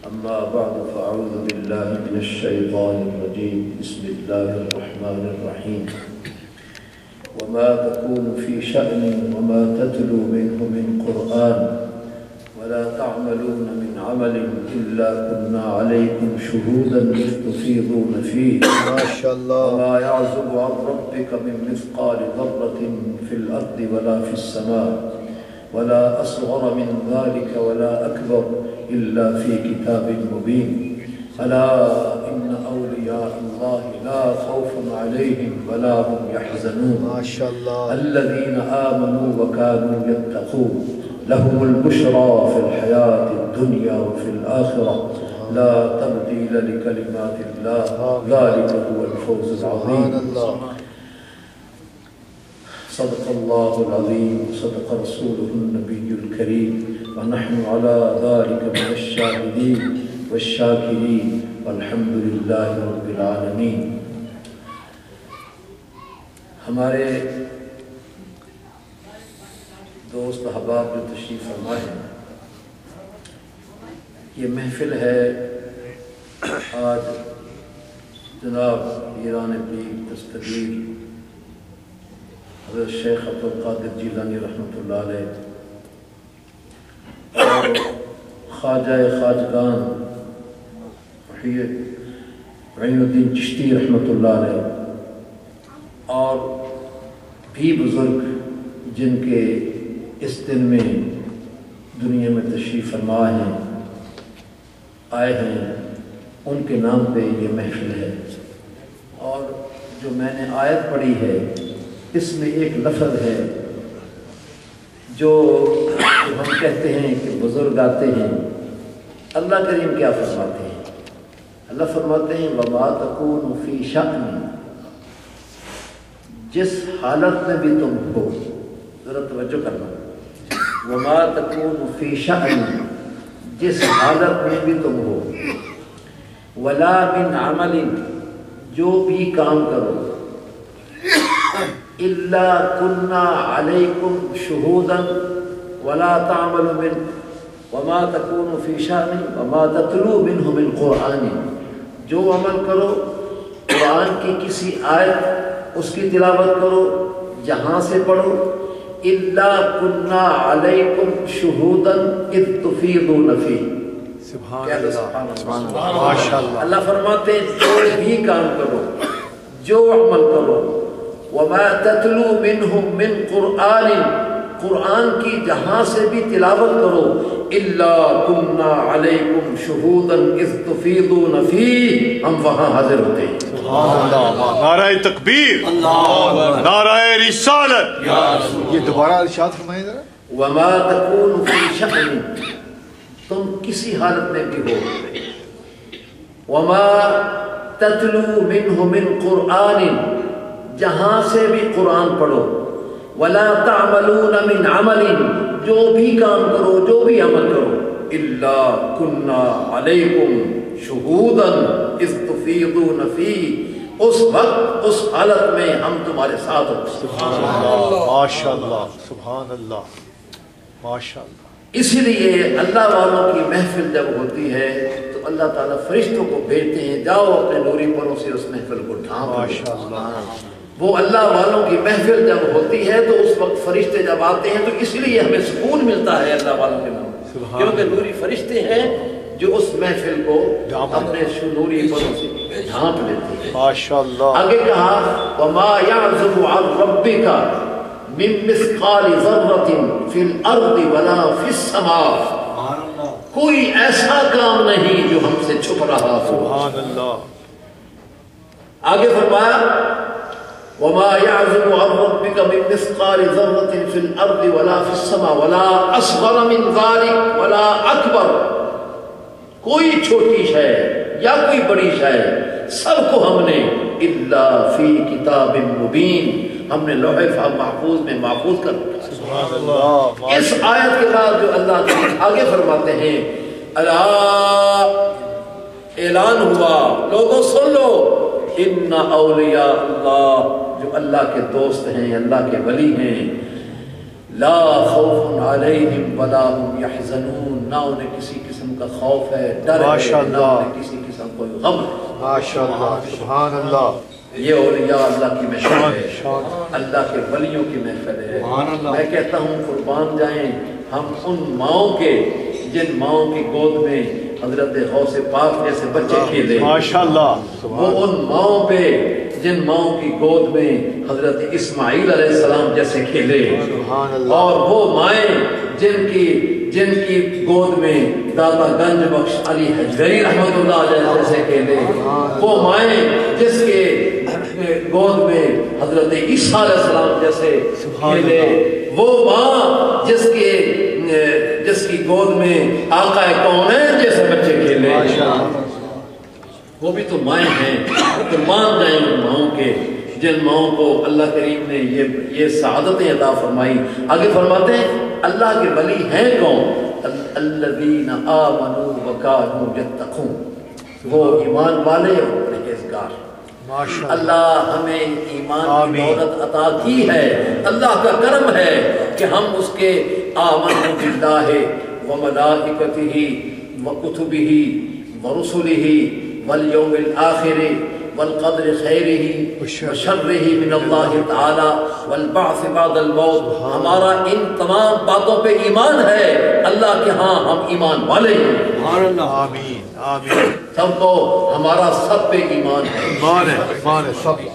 أما بعد فأعوذ بالله من الشيطان الرجيم بسم الله الرحمن الرحيم وما تكون في شأن وما تتلو منه من قرآن ولا تعملون من عمل إلا كنا عليكم شهودا إذ تفيضون فيه ما شاء الله وما يعزب عن ربك من مثقال ذرة في الأرض ولا في السماء ولا أصغر من ذلك ولا أكبر إلا في كتاب مبين ألا إن أولياء الله لا خوف عليهم ولا هم يحزنون ما شاء الله الذين آمنوا وكانوا يتقون لهم البشرى في الحياة الدنيا وفي الآخرة لا تبديل لكلمات الله ذلك هو الفوز العظيم سبحان الله صدق الله العظيم صدق رسوله النبي الكريم ونحن على ذلك من الشاهدين والشاكرين والحمد لله رب العالمين. ہمارے دوست احباب جو تشریف فرما ہے، یہ محفل ہے آج جناب ایران پیر دستگیر حضرت شیخ عبدالقادر جیلانی رحمۃ اللہ علیہ اور خواجہ خواجگان عین الدین چشتی رحمۃ اللہ علیہ اور بھی بزرگ جن کے اس دن میں دنیا میں تشریف فرما ہیں آئے ہیں، ان کے نام پہ یہ محفل ہے. اور جو میں نے آیت پڑھی ہے اس میں ایک لفظ ہے جو ہم کہتے ہیں کہ بزرگ آتے ہیں. اللہ کریم کیا فرماتے ہیں؟ اللہ فرماتے ہیں وَمَا تَكُونُ فِي شَأْنٍ، جس حالت میں بھی تم ہو، ذرا توجہ کرنا، وَمَا تَكُونُ فِي شَأْنٍ، جس حالت میں بھی تم ہو، وَلَا مِنْ عَمَلٍ، جو بھی کام کرو، إِلَّا كُنَّا عَلَيْكُمْ شُهُودًا وَلَا تَعْمَلُ مِنْ وَمَا تَكُونُ فِي شَأْنٍ وَمَا تَتْلُو مِنْهُ مِنْ قُرْآنٍ، جو عمل کرو قرآن کی کسی آیت اس کی تلاوت کرو، جہاں سے پڑھو، إِلَّا كُنَّا عَلَيْكُمْ شُهُودًا إِذْ تُفِيضُونَ فِيهِ. سبحان اللہ ماشاء اللہ. اللہ فرماتے ہیں جو بھی کام کرو، جو عمل کرو، وَمَا تَتْلُو مِنْهُ مِنْ قُرْآنٍ، قرآن کی جہاں سے بھی تلاوت کرو، إِلَّا كُنَّا عَلَيْكُمْ شُهُودًا إِذْ تُفِيضُونَ فِيهِ، ہم وہاں حاضر ہوتے ہیں. سبحان اللہ. نعرہ تکبیر، نعرہ رسالت. یہ دوبارہ ارشاد فرمائیں ذرا. وَمَا تَكُونُ فِي شَأْنٍ، تم کسی حالت میں بھی ہو، وَمَا تَتْلُو مِنْهُ مِنْ قُرْآنٍ، جہاں سے بھی قرآن پڑھو، وَلَا تَعْمَلُونَ مِنْ عَمَلٍ، جو بھی کام کرو، جو بھی عمل کرو، إِلَّا كُنَّا عَلَيْكُمْ شُهُودًا إِذْ تُفِيضُونَ فِيهِ، اس وقت اس حالت میں ہم تمہارے ساتھ ہوتے ہیں. سبحان اللہ ماشاء اللہ سبحان اللہ ماشاء اللہ. اسی لیے اللہ والوں کی محفل جب ہوتی ہے تو اللہ تعالیٰ فرشتوں کو بھیجتے ہیں، جاؤ اپنے نوری پروں سے اس محفل کو ڈھانپ دو. ماشاء اللہ. وہ اللہ والوں کی محفل جب ہوتی ہے تو اس وقت فرشتے جب آتے ہیں تو اس لیے ہمیں سکون ملتا ہے اللہ والوں کے نام، کیونکہ نوری فرشتے ہیں جو اس محفل کو اپنے نوری پروں سے ڈھانپ لیتے ہیں. ماشاء اللہ. آگے کہا وَمَا يَعْزُبُ عَنْ رَبِّكَ مِن مِثْقَالِ ذَرَّةٍ فِي الْأَرْضِ وَلَا فِي السَّمَاءِ، کوئی ایسا کام نہیں جو ہم سے چھپ رہا ہو. سبحان اللہ. آگے فرمایا وَمَا يَعْزُبُ عَنْ رَبِّكَ مِن مِثْقَالِ ذَرَّةٍ فِي الْأَرْضِ وَلَا فِي السَّمَاءِ وَلَا أَصْغَرَ مِنْ ذَلِكَ وَلَا أَكْبَرَ، کوئی چھوٹی شے یا کوئی بڑی شے، سب کو ہم نے إِلَّا فِي كِتَابٍ مُبِينٍ، ہم نے لوح محفوظ میں محفوظ کر رکھا. سبحان اللہ. اس آیت کے بعد جو اللہ آگے فرماتے ہیں اللہ اعلان ہوا، لوگوں سن لو، ان اولیاء اللہ، جو اللہ کے دوست ہیں، اللہ کے ولی ہیں، لا خوف علیہم ولا هم یحزنون، نہ انہیں کسی قسم کا خوف ہے، ڈر ہے، نہ انہیں کسی قسم کوئی غم ہے۔ ماشاءاللہ سبحان اللہ۔ یہ اولیاء اللہ کی محفل ہے، اللہ کے ولیوں کی محفل ہے۔ میں کہتا ہوں قربان جائیں ہم ان ماؤں کے جن ماؤں کی گود میں حضرت غوث پاک جیسے بچے کھیلے، ماشاءاللہ، وہ ان ماؤں پہ جن ماؤں کی گود میں حضرت اسماعیل علیہ السلام جیسے کھیلے، اور وہ مائیں جن کی گود میں داتا گنج بخش علی حجویری رحمت اللہ علیہ جیسے کھیلے، وہ مائیں جس کے گود میں حضرت عیسیٰ علیہ السلام جیسے کھیلے، وہ ماں جس کی گود میں آقا کونین جیسے بچے کھیلے، وہ بھی تو مائیں ہیں۔ قربان جائیں ان ماؤں کے جن ماؤں کو اللہ کریم نے یہ سعادتیں عطا فرمائی۔ آگے فرماتے ہیں اللہ کے ولی ہیں کون؟ الذین آمنوا وکانوا یتقون، وہ ایمان والے اور پرہیزگار۔ اللہ ہمیں ایمان کی دولت عطا کی ہے، اللہ کا کرم ہے کہ ہم اس کے آمنا باللہ وملائکتہ وکتبہ ورسلہ والیوم الآخر والقدر خیرہ وشرہ من اللہ تعالی والبعث بعد الموت، ہمارا ان تمام باتوں پہ ایمان ہے، اللہ کے ہاں ہم ایمان والے ہیں۔ آمین آمین، سب کو ہمارا سب پہ ایمان ہے، ایمان ہے سب۔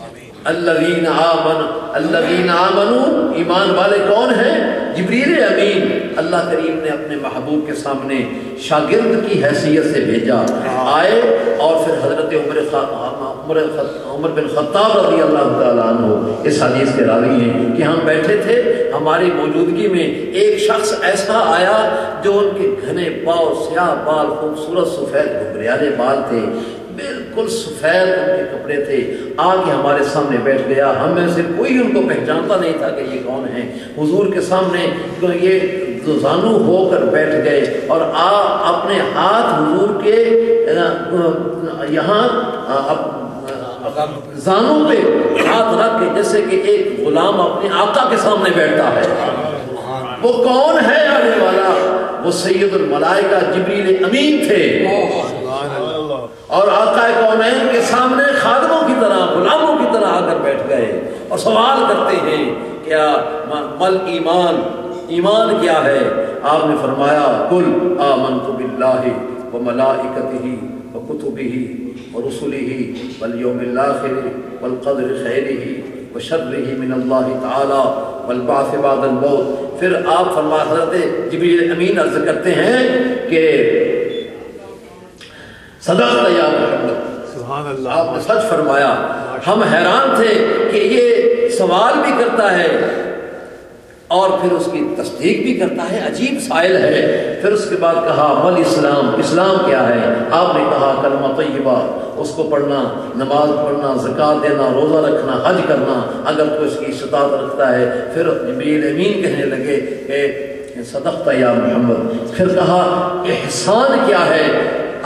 الذین آمنوا، ایمان والے کون ہیں؟ جبریل امین اللہ کریم نے اپنے محبوب کے سامنے شاگرد کی حیثیت سے بھیجا، آئے اور پھر حضرت عمر بن خطاب رضی اللہ تعالیٰ عنہ اس حدیث کے راوی ہیں کہ ہم بیٹھے تھے، ہماری موجودگی میں ایک شخص ایسا آیا جو ان کے گھنے پاؤں، سیاہ بال، خوبصورت سفید گھگریالے بال تھے، بالکل سفید ان کے کپڑے تھے، آ کے ہمارے سامنے بیٹھ گیا۔ ہم میں سے کوئی ان کو پہچانتا نہیں تھا کہ یہ کون ہیں۔ حضور کے سامنے یہ زانو ہو کر بیٹھ گئے اور اپنے ہاتھ حضور کے یہاں زانو پہ ہاتھ رکھ کے جیسے کہ ایک غلام اپنے آقا کے سامنے بیٹھتا ہے۔ وہ کون ہے آنے والا؟ وہ سید الملائکہ جبریل امین تھے، اور آقا کونین کے سامنے خادموں کی طرح، غلاموں کی طرح آ کر بیٹھ گئے اور سوال کرتے ہیں کیا مل ایمان، ایمان کیا ہے؟ آپ نے فرمایا قل آمنت باللہ وملائکتہ وکتبہ ورسلہ والیوم الآخر والقدر خیرہ وشرہ من اللہ تعالی والبعث بعد الموت۔ پھر آپ فرما حضرت جبریل امین عرض کرتے ہیں کہ صدقت یا محمد، سبحان اللہ، آپ نے سچ فرمایا۔ ہم حیران تھے کہ یہ سوال بھی کرتا ہے اور پھر اس کی تصدیق بھی کرتا ہے، عجیب سائل ہے۔ پھر اس کے بعد کہا مل اسلام، اسلام کیا ہے؟ آپ نے کہا کلمہ طیبہ، اس کو پڑھنا، نماز پڑھنا، زکوٰۃ دینا، روزہ رکھنا، حج کرنا اگر تو اس کی استطاعت رکھتا ہے۔ پھر جبریل امین کہنے لگے کہ صدقت یا محمد۔ پھر کہا احسان کیا ہے؟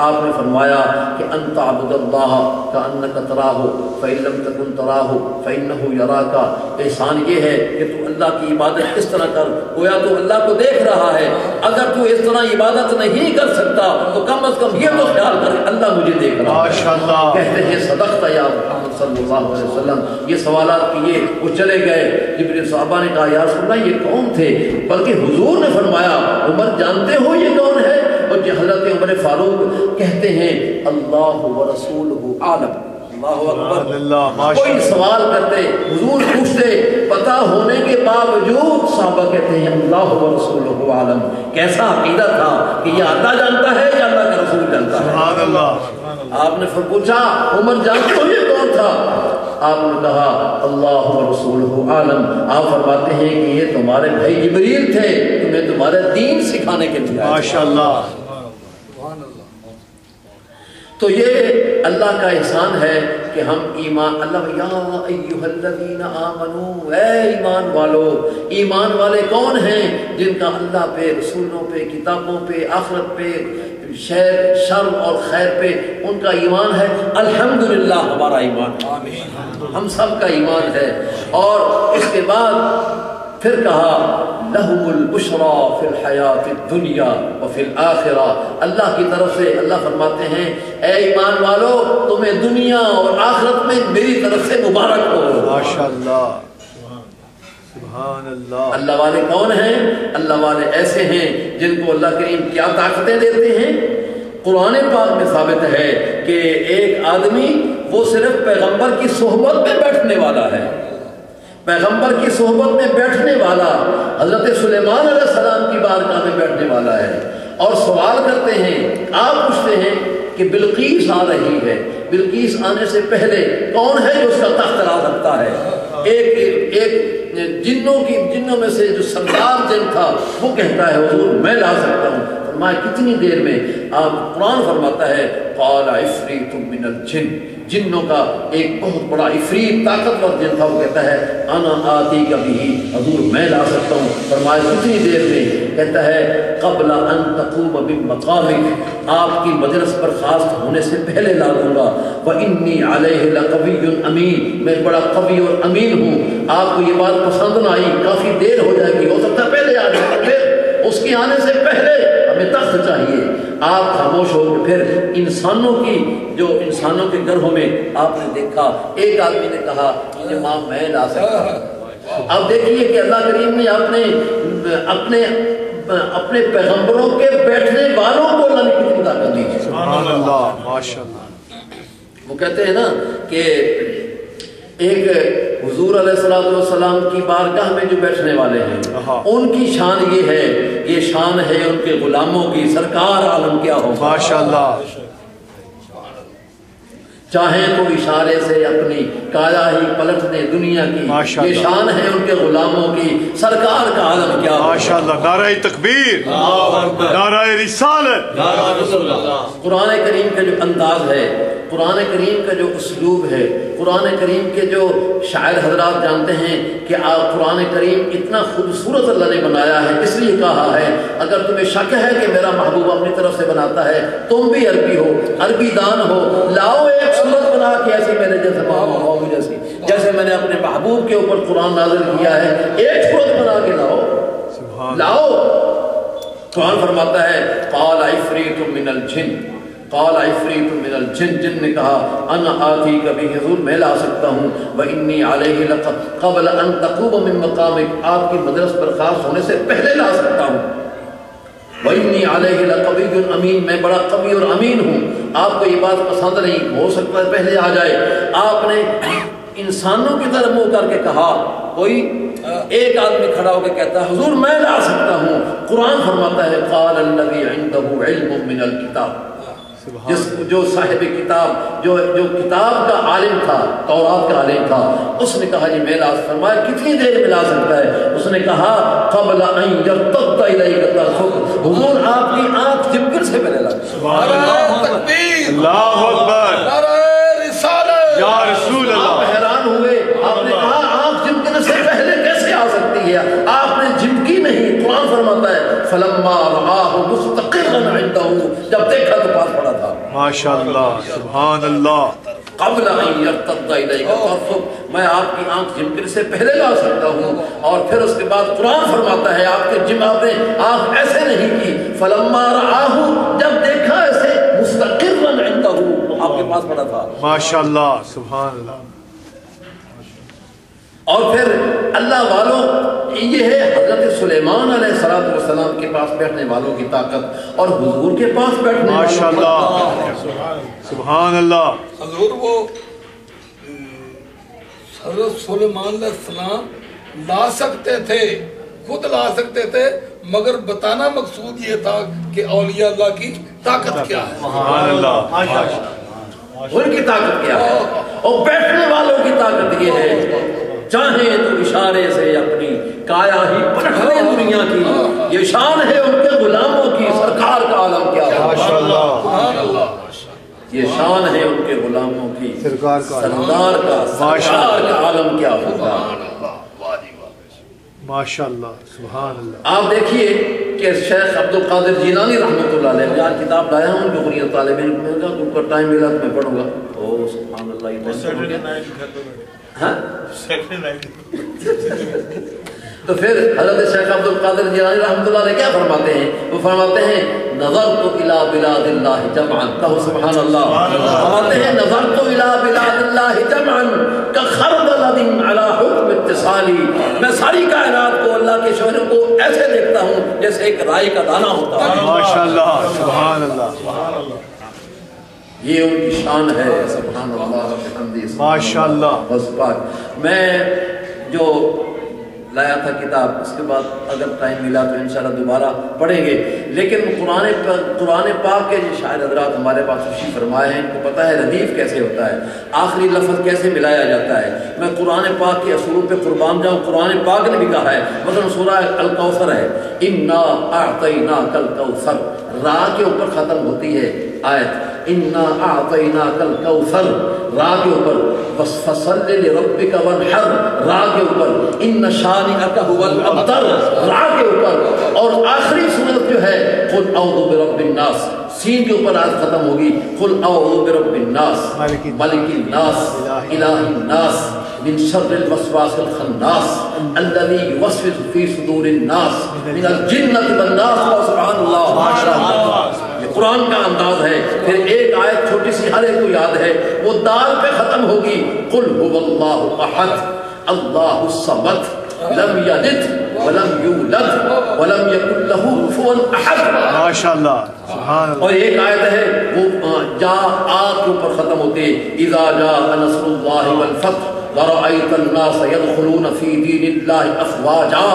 آپ نے فرمایا کہ ان تعبد اللہ کأنک تراہ فإن لم تکن تراہ فإنہ یراک۔ احسان یہ ہے کہ تو اللہ کی عبادت اس طرح کر گویا تو اللہ کو دیکھ رہا ہے۔ اگر تو اس طرح عبادت نہیں کر سکتا تو کم از کم یہ تو خیال کر اللہ مجھے دیکھ رہا ہے۔ ماشاءاللہ، کہتے ہیں صدقت یا محمد صلی اللہ علیہ وسلم۔ یہ سوالات کیے، وہ چلے گئے۔ جبریل صحابہ نے کہا یا رسول اللہ یہ کون تھے؟ بلکہ حضور نے فرمایا عمر جانتے ہو یہ کون ہے؟ اور حضرت عمر فاروق کہتے ہیں اللہ ورسولہ عالم۔ اللہ اکبر۔ کوئی سوال کرتے، حضور پوچھتے، پتہ ہونے کے باوجود صحابہ کہتے ہیں اللہ ورسولہ عالم۔ کیسا عقیدہ تھا کہ یہ اللہ جانتا ہے یا اللہ کا رسول جانتا ہے؟ سبحان اللہ۔ آپ نے پھر پوچھا عمر جانتے ہو یہ کون تھا؟ آپ نے کہا اللہ ورسولہ عالم۔ آپ فرماتے ہیں کہ یہ تمہارے بھائی جبریل تھے، تمہیں تمہارا دین سکھانے کے لیے۔ ماشاءاللہ۔ تو یہ اللہ کا احسان ہے کہ ہم ایمان، اللہ یا ایھا الذین آمنو، اے ایمان والو۔ ایمان والے کون ہیں؟ جن کا اللہ پہ، رسولوں پہ، کتابوں پہ، آخرت پہ، شر اور خیر پہ ان کا ایمان ہے۔ الحمدللہ ہمارا ایمان ہے، ہم سب کا ایمان ہے۔ اور اس کے بعد پھر کہا لہم البشرا فی الحیات الدنیا وفی الآخرہ، اللہ کی طرف سے اللہ فرماتے ہیں اے ایمان والو تمہیں دنیا اور آخرت میں میری طرف سے مبارک ہو۔ ماشاءاللہ، سبحان اللہ۔ اللہ والے کون ہیں؟ اللہ والے ایسے ہیں جن کو اللہ کریم کیا طاقتیں دیتے ہیں۔ قرآن پاک میں ثابت ہے کہ ایک آدمی وہ صرف پیغمبر کی صحبت میں بیٹھنے والا ہے، پیغمبر کی صحبت میں بیٹھنے والا حضرت سلیمان علیہ السلام کی بارگاہ میں بیٹھنے والا ہے، اور سوال کرتے ہیں، آپ پوچھتے ہیں کہ بلقیس آ رہی ہے، بلقیس آنے سے پہلے کون ہے جو اس کا تخت لا سکتا ہے؟ ایک جنوں میں سے جو سردار جن تھا وہ کہتا ہے حضور میں لا سکتا ہوں۔ فرمایا کتنی دیر میں؟ آپ قرآن فرماتا ہے قال عفریت من الجن، جنوں کا ایک بہت بڑا عفریت طاقتور جن تھا، وہ کہتا ہے انا آتی کبھی، حضور میں لا سکتا ہوں۔ فرمایا کتنی دیر میں؟ کہتا ہے قبل ان تقوم من مقامک، آپ کی مجلس پر خاص ہونے سے پہلے لا دوں گا۔ وانی علیہ لقوی امین، میں بڑا قوی اور امین ہوں۔ آپ کو یہ بات پسند نہ آئی، کافی دیر ہو جائے گی، ہو سکتا ہے پہلے آ جائے، پھر اس کے آنے سے پہلے ہمیں تخت چاہیے۔ آپ خاموش ہو کے پھر انسانوں کے گھروں میں آپ نے دیکھا ایک آدمی نے کہا یہ ماں میں لا سکتا ہوں۔ اب دیکھیے کہ اللہ کریم نے اپنے پیغمبروں کے بیٹھنے والوں کو اللہ نے کتنی طاقت دی ہے۔ سبحان اللہ، ماشاءاللہ۔ وہ کہتے ہیں نا کہ ایک حضور علیہ السلام کی بارگاہ میں جو بیٹھنے والے ہیں ان کی شان یہ ہے، یہ شان ہے ان کے غلاموں کی، سرکار عالم کیا ہو ماشاءاللہ، چاہیں تو اشارے سے اپنی کایا ہی پلٹ دیں دنیا کی، یہ شان ہے ان کے غلاموں کی، سرکار کا عالم کیا ہو۔ ماشاءاللہ، نعرہ تکبیر، نعرہ رسالت۔ قرآن کریم کا جو انداز ہے، قرآن کریم کا جو اسلوب ہے، قرآن کریم کے جو شاعر حضرات جانتے ہیں کہ قرآن کریم اتنا خوبصورت اللہ نے بنایا ہے، اس لیے کہا ہے اگر تمہیں شک ہے کہ میرا محبوب اپنی طرف سے بناتا ہے، تم بھی عربی ہو، عربی دان ہو، لاؤ ایک صورت بنا کے ایسی میرے جیسے محبوب جیسی، جیسے میں نے اپنے محبوب کے اوپر قرآن نازل کیا ہے، ایک صورت بنا کے لاؤ۔ قرآن فرماتا ہے قال عفریت من الجن، قال عفریت من الجن، جن نے کہا انا آتی کبھی، حضور میں لا سکتا ہوں۔ وانی علیہ قبل ان تقوم من مقامک، آپ کی مجلس پر خاص ہونے سے پہلے لا سکتا ہوں۔ وانی علیہ لقوی امین، میں بڑا قوی اور امین ہوں۔ آپ کو یہ بات پسند نہیں، ہو سکتا ہے پہلے آ جائے۔ آپ نے انسانوں کی طرف منہ کر کے کہا، کوئی ایک آدمی کھڑا ہو کے کہتا ہے حضور میں لا سکتا ہوں۔ قرآن فرماتا ہے قال الذی عنده علم من الکتاب، جو صاحب کتاب جو کتاب کا عالم تھا، تورات کا عالم تھا، اس نے کہا جی میں لا، فرمایا کتنی دیر میں لا سکتا ہے؟ اس نے کہا قبل ان یرتد الیک طرفک، حضور آپ کی آنکھ جھپکنے سے پہلے لا۔ سبحان اللہ، اللہ اکبر، یا رسول اللہ۔ آپ حیران ہوئے، آپ نے کہا آنکھ جھپکنے سے پہلے کیسے آ سکتی ہے؟ آپ نے جھپکی نہیں۔ قرآن فرماتا ہے فلما رآہ مستقرا عنده، جب دیکھا تو پاس پڑا تھا۔ ماشاءاللہ، سبحان اللہ۔ قبل ان یرتد الیک طرفک، میں آپ کی آنکھ جھپکنے سے پہلے لا سکتا ہوں۔ اور پھر اس کے بعد قرآن فرماتا ہے آپ کے آپ نے آنکھ ایسے نہیں کی، فلما رآہ، جب دیکھا ایسے مستقرا عنده، آپ کے پاس پڑا تھا۔ ماشاءاللہ، سبحان اللہ۔ اور پھر اللہ والوں، یہ ہے حضرت سلیمان علیہ السلام کے پاس بیٹھنے والوں کی طاقت، اور حضور کے پاس بیٹھنے والوں کی ماشاءاللہ، سبحان اللہ۔ حضور وہ حضرت سلیمان علیہ السلام لا سکتے تھے، خود لا سکتے تھے، مگر بتانا مقصود یہ تھا کہ اولیاء اللہ کی طاقت کیا ہے۔ سبحان اللہ، ان کی طاقت کیا ہے، اور بیٹھنے والوں کی طاقت یہ ہے چاہیں تو اشارے سے اپنی کایا ہی پلٹ دیں دنیا کی، یہ شان ہے ان کے غلاموں کی، سرکار کا عالم کیا ہے، ماشاءاللہ، یہ شان ہے ان کے غلاموں کی، سرکار کا سرکار کا عالم کیا ہوگا۔ ماشاءاللہ، سبحان اللہ۔ آپ دیکھیے کہ شیخ عبد القادر جیلانی رحمۃ اللہ علیہ، میں آج کتاب لایا ہوں ان کو بڑی طالب علم، میں نے کہا تم کو ٹائم ملا تو میں پڑھوں گا۔ او سبحان اللہ، یہ تو پھر حضرت شیخ عبد القادر جیلانی رحمۃ اللہ علیہ کیا فرماتے ہیں؟ وہ فرماتے ہیں نظرت الی بلاد اللہ جمعا، کہو سبحان اللہ، فرماتے ہیں نظرت الی بلاد اللہ جمعا کخردل علی حکم اتصالی، میں ساری کائنات کو اللہ کے شہروں کو ایسے دیکھتا ہوں جیسے ایک رائی کا دانہ ہوتا ہے۔ ماشاءاللہ سبحان اللہ، یہ ان کی شان ہے، سبحان اللہ وبحمدہ، ماشاءاللہ۔ بس پاک میں جو لایا تھا کتاب، اس کے بعد اگر ٹائم ملا تو انشاءاللہ دوبارہ پڑھیں گے، لیکن قرآن پاک کے جو شاعر حضرات ہمارے پاس تشریف فرمائے ہیں، ان کو پتہ ہے ردیف کیسے ہوتا ہے، آخری لفظ کیسے ملایا جاتا ہے۔ میں قرآن پاک کے اصولوں پہ قربان جاؤں، قرآن پاک نے بھی کہا ہے، مثلا سورہ الکوثر ہے، انا اعطیناک الکوثر، را کے اوپر ختم ہوتی ہے آیت، انا اعطیناک الکوثر، را کے اوپر، فصل لربک وانحر، را کے اوپر، ان شانئک ھو الابتر، را کے اوپر، اور آخری سورت جو ہے قل اعوذ برب الناس، سین کے اوپر آیت ختم ہوگی، قل اعوذ برب الناس ملک الناس الہ الناس من شر الوسواس الخناس الذی یوسوس فی صدور الناس من الجنۃ والناس۔ سبحان اللہ، یہ قرآن کا انداز ہے۔ پھر ایک آیت چھوٹی سی ہر ایک کو یاد ہے، وہ دال پہ ختم ہوگی، قل هو اللہ احد اللہ الصمد لم یلد ولم یولد ولم یکن له کفوا احد۔ ماشاءاللہ سبحان اللہ۔ اور ایک آیت ہے وہ جا آگ کے اوپر ختم ہوتے، اذا جاء نصر اللہ والفتح ورأيت الناس يدخلون في دين الله أفواجا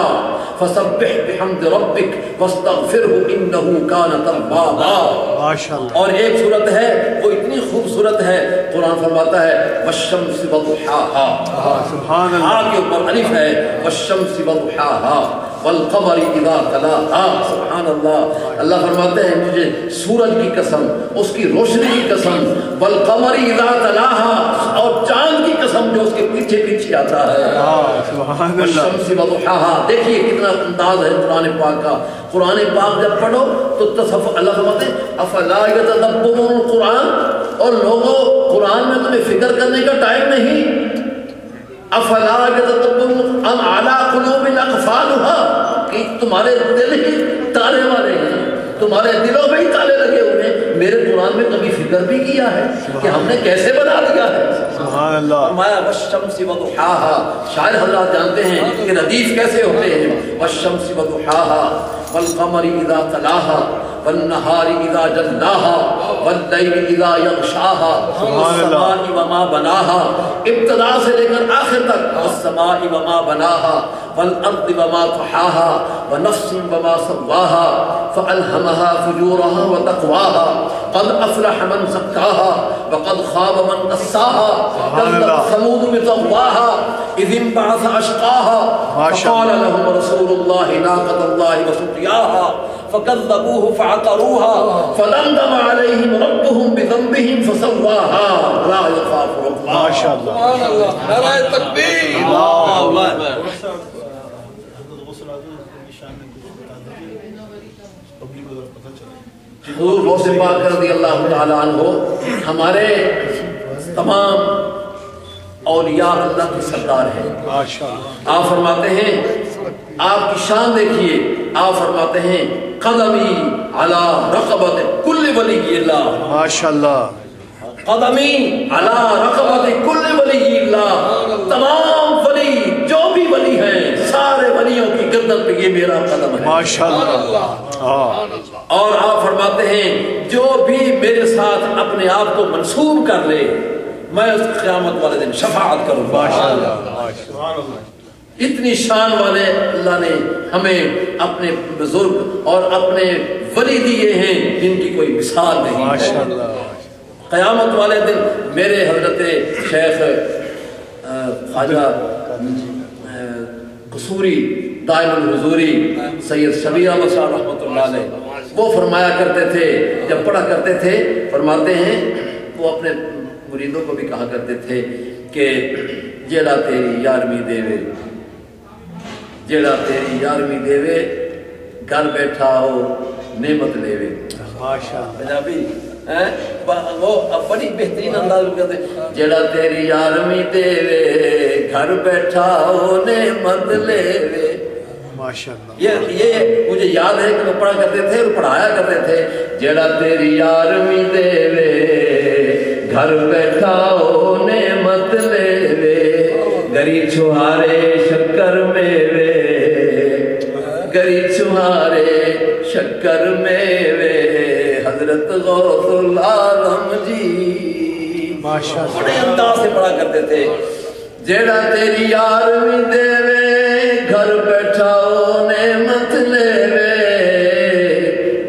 فسبح بحمد ربك واستغفره إنه كان توابا۔ ماشاءاللہ۔ اور ایک صورت ہے وہ اتنی خوبصورت ہے، قرآن فرماتا ہے والشمس وضحاها، سبحان اللہ۔ ہا کے اوپر الف ہے، والشمس وضحاها والقمر اذا تلاها۔ سبحان اللہ، اللہ فرماتے ہیں مجھے سورج کی قسم، اس کی روشنی کی قسم، والقمر اذا تلاها، اور چاند کی قسم جو اس کے پیچھے پیچھے آتا ہے، سبحان اللہ۔ والشمس وضحاها۔ دیکھیے کتنا انداز ہے قرآن پاک کا۔ قرآن پاک جب پڑھو تو تصف، اللہ فرماتے ہیں افلا یتدبرون القرآن، اور لوگوں قرآن میں تمہیں فکر کرنے کا ٹائم نہیں، افلا یتدبرون ام علی قلوب اقفالها، کہ تمہارے دل ہی تالے والے ہیں، تمہارے دلوں میں ہی تالے لگے ہوئے ہیں، میرے قرآن میں کبھی فکر بھی کیا ہے کہ ہم نے کیسے بنا دیا ہے؟ سبحان اللہ۔ فرمایا والشمس وضحاها، شاعر حضرات جانتے ہیں کہ ردیف کیسے ہوتے ہیں، والشمس وضحاها والقمر اذا تلاها والنهار اذا جلاها والليل اذا يغشاها والسماء وما بناها، ابتدا سے لے کر آخر تک، والسماء وما بناها والارض وما طحاها ونفس وما سواها فألهمها فجورها وتقواها قد افلح من زكاها وقد خاب من دساها كذبت ثمود بطغواها اذ انبعث اشقاها فقال لهم رسول الله ناقة الله وسقياها فكذبوه فعقروها فدمدم عليهم ربهم بذنبهم فسواها لا يخاف عقباها۔ ماشاءاللہ۔ سبحان اللہ، نعرہ تکبیر، اللہ اکبر۔ حضور غوث پاک رضی اللہ تعالی عنہ ہمارے تمام اولیاء اللہ کے سردار ہیں۔ ماشاءاللہ۔ آپ فرماتے ہیں، آپ کی شان دیکھیے، آپ فرماتے ہیں قدمی علی رقبت کل ولی اللہ، ماشاءاللہ۔ قدمی علی رقبت کل ولی اللہ، تمام ولی جو بھی ولی ہیں، سارے ولیوں کی گردن پہ یہ میرا قدم ہے۔ ماشاءاللہ۔ اور آپ فرماتے ہیں جو بھی میرے ساتھ اپنے آپ کو منسوب کر لے، میں اس قیامت والے دن شفاعت کروں گا۔ اتنی شان والے اللہ نے ہمیں اپنے بزرگ اور اپنے ولی دیے ہیں جن کی کوئی مثال نہیں ہے۔ قیامت والے دن میرے حضرت شیخ خواجہ قصوری دائم الحضوری سید شبیر احمد صاحب رحمۃ اللہ علیہ، وہ فرمایا کرتے تھے جب پڑھا کرتے تھے، فرماتے ہیں وہ اپنے مریدوں کو بھی کہا کرتے تھے کہ جیڑا تیری یارمی دیوے، جیڑا تیری یارمی دیوے، گھر بیٹھا ہو نعمت لیوے۔ پنجابی وہ بڑی بہترین انداز میں کہتے ہیں جیڑا تیری یارمی دیوے، گھر بیٹھا ہو نعمت لیوے۔ ماشاءاللہ یہ مجھے یاد ہے کہ وہ پڑھا کرتے تھے اور پڑھایا کرتے تھے. جڑا تیری یارمی دے وے گھر بیٹھا ہو نعمت لے وے گری چھوہارے شکر میوے گری چھوہارے شکر میوے حضرت غوث العالم جی ماشاءاللہ بڑے انداز سے پڑھا کرتے تھے. جیڑا تیری یارمی دے وے گھر بیٹھاؤ نعمت لے وے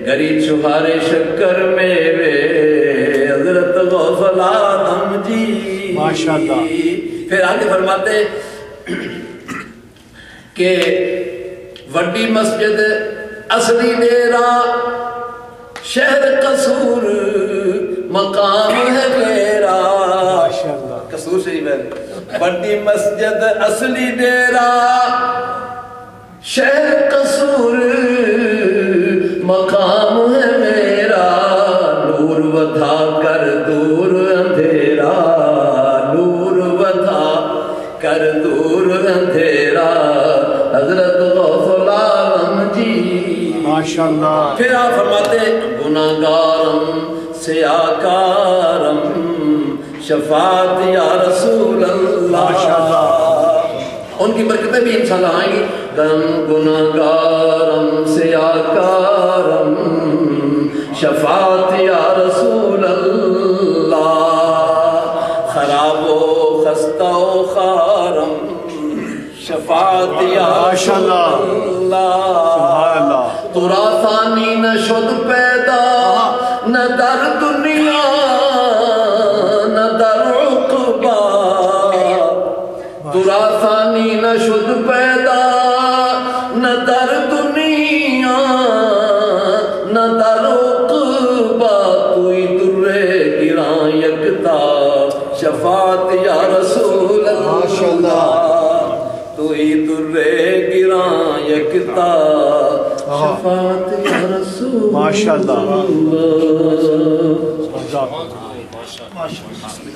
گری چھوہارے شکر میوے حضرت غوث العالم جی ماشاءاللہ. پھر آگے فرماتے کہ وڈی مسجد اصلی ڈیرا شہر قصور مقام ہے میرا. ماشاءاللہ. قصور شریف ہے. وڈی مسجد اصلی ڈیرا شہر قصور مقام ہے میرا. نور ودھا کر دور اندھیرا نور ودھا کر دور اندھیرا حضرت غوث العالم جی ماشاءاللہ. پھر آپ فرماتے گناہگارم سیاکارم شفاعت یا رسول اللہ. ماشاءاللہ. ان کی برکتیں بھی انشاءاللہ آئیں گی. گناہگارم سیاکارم شفاعت یا رسول اللہ خراب و خستہ و خارم شفاعت یا رسول اللہ. سبحان اللہ. ترا ثانی نہ شد پیدا نہ در دنیا نہ در عقبہ ترا ثانی نہ شد پیدا نہ در دنیا نہ در عقبہ توی در گراں یکتا شفاعت یا رسول اللہ توی در گراں یکتا شفاعت یا رسول ماشاءاللہ. اللہ. ماشاءاللہ.